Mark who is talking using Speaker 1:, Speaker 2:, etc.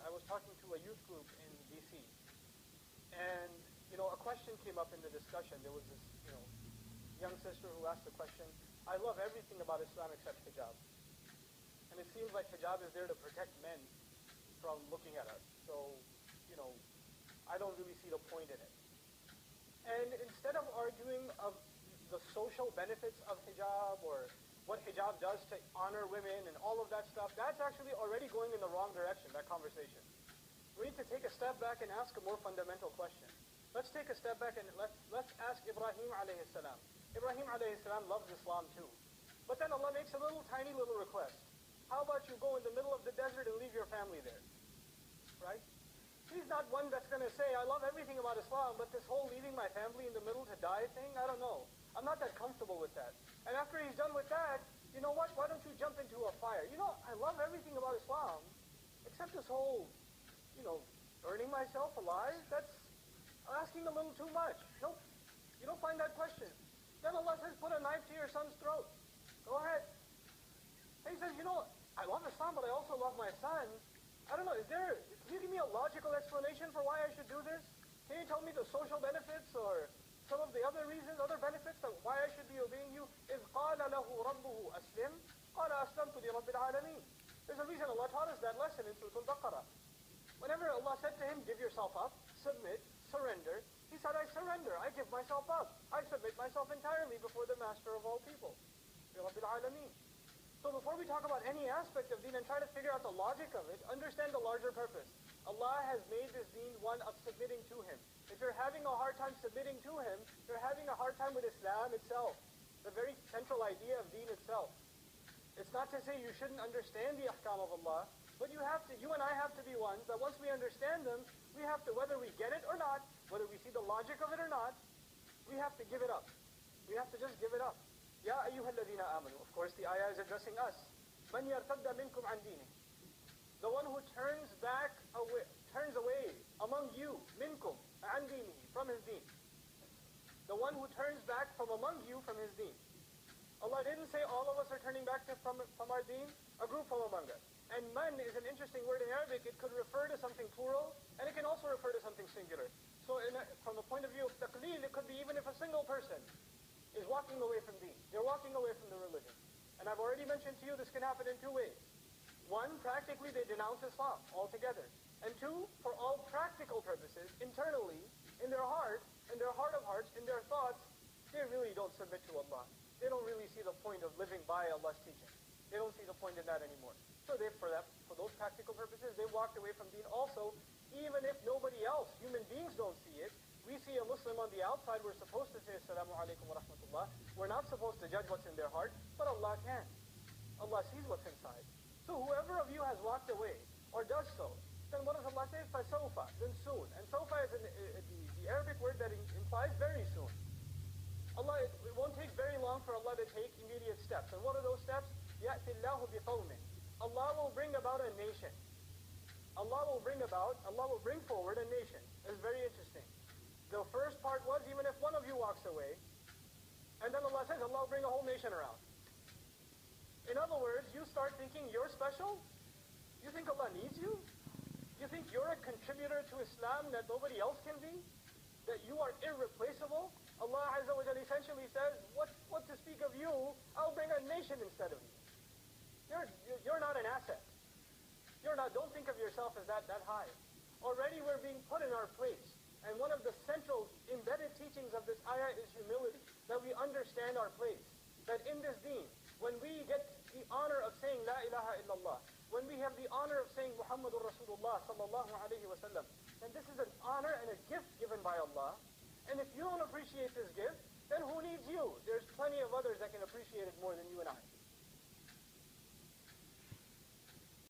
Speaker 1: that I was talking to a youth group in DC, and a question came up in the discussion. There was this young sister who asked the question, I love everything about Islam except hijab. And it seems like hijab is there to protect men from looking at us. So, I don't really see the point in it. And instead of arguing of the social benefits of hijab or what hijab does to honor women and all of that stuff, that's actually already going in the wrong direction, that conversation. We need to take a step back and ask a more fundamental question. Let's take a step back and let's ask Ibrahim alayhi salam. Ibrahim alayhi salam loves Islam too. But then Allah makes a tiny little request. How about you go in the middle of the desert and leave your family there? Right? He's not one that's going to say, I love everything about Islam, but this whole leaving my family in the middle to die thing, I don't know. I'm not that comfortable with that. And after he's done with that, you know what? Why don't you jump into a fire? I love everything about Islam, except this whole, burning myself alive. That's asking a little too much. Nope. You don't find that question. Then Allah says, put a knife to your son's throat. Go ahead. And he says, I love Islam, but I also love my son. I don't know, can you give me a logical explanation for why I should do this? Can you tell me the social benefits or some of the other reasons, other benefits of why I should be obeying you? إِذْ قَالَ لَهُ رَبُّهُ أَسْلِمْ قَالَ أَسْلَمْتُ لِرَبِّ الْعَالَمِينَ. There's a reason Allah taught us that lesson in Surah Al-Baqarah. Whenever Allah said to him, give yourself up, submit, surrender, he said, I surrender, I give myself up. I submit myself entirely before the master of all people, رَبِّ الْعَالَمِينَ. So before we talk about any aspect of deen and try to figure out the logic of it, understand the larger purpose. Allah has made this deen one of submitting to Him. If you're having a hard time submitting to Him, you're having a hard time with Islam itself, the very central idea of deen itself. It's not to say you shouldn't understand the ahkam of Allah, but you and I have to be ones that once we understand them, we have to, whether we get it or not, whether we see the logic of it or not, we have to give it up. We have to just give it up. Ya ayyuha alladhina amanu. Of course, the ayah is addressing us. Man yartadda minkum an dinihi. The one who turns away among you, minkum, an dinihi, from his deen. The one who turns back from among you from his deen. Allah didn't say all of us are turning back from our deen, a group from among us. And man is an interesting word in Arabic. It could refer to something plural, and it can also refer to something singular. So from the point of view of taqleel, it could be even if a single person is walking away from deen. They're walking away from the religion. And I've already mentioned to you this can happen in two ways. One, practically they denounce Islam altogether. And two, for all practical purposes, internally, in their heart of hearts, in their thoughts, they really don't submit to Allah. They don't really see the point of living by Allah's teaching. They don't see the point in that anymore. So for those practical purposes, they walked away from deen also, even if nobody else, human beings don't see it. We see a Muslim on the outside, we're supposed to say Assalamu alaikum wa rahmatullah. We're not supposed to judge what's in their heart, but Allah can. Allah sees what's inside. So whoever of you has walked away, or does so, then what does Allah say? فَسَوْفَ, then soon. And sawfa is the Arabic word that implies very soon. It won't take very long for Allah to take immediate steps. And what are those steps? يَأْتِ اللَّهُ بِقَوْمٍ. Allah will bring about a nation. Allah will bring forward a nation. It's very interesting. The first part was, even if one of you walks away, and then Allah says, Allah will bring a whole nation around. In other words, you start thinking you're special? You think Allah needs you? You think you're a contributor to Islam that nobody else can be? That you are irreplaceable? Allah Azza wa Jalla essentially says, what to speak of you, I'll bring a nation instead of you. You're not an asset. Don't think of yourself as that high. Already we're being put in our place. And one of the central embedded teachings of this ayah is humility, that we understand our place. That in this deen, when we get the honor of saying La ilaha illallah, when we have the honor of saying Muhammadur Rasulullah sallallahu alayhi wa sallam, then this is an honor and a gift given by Allah. And if you don't appreciate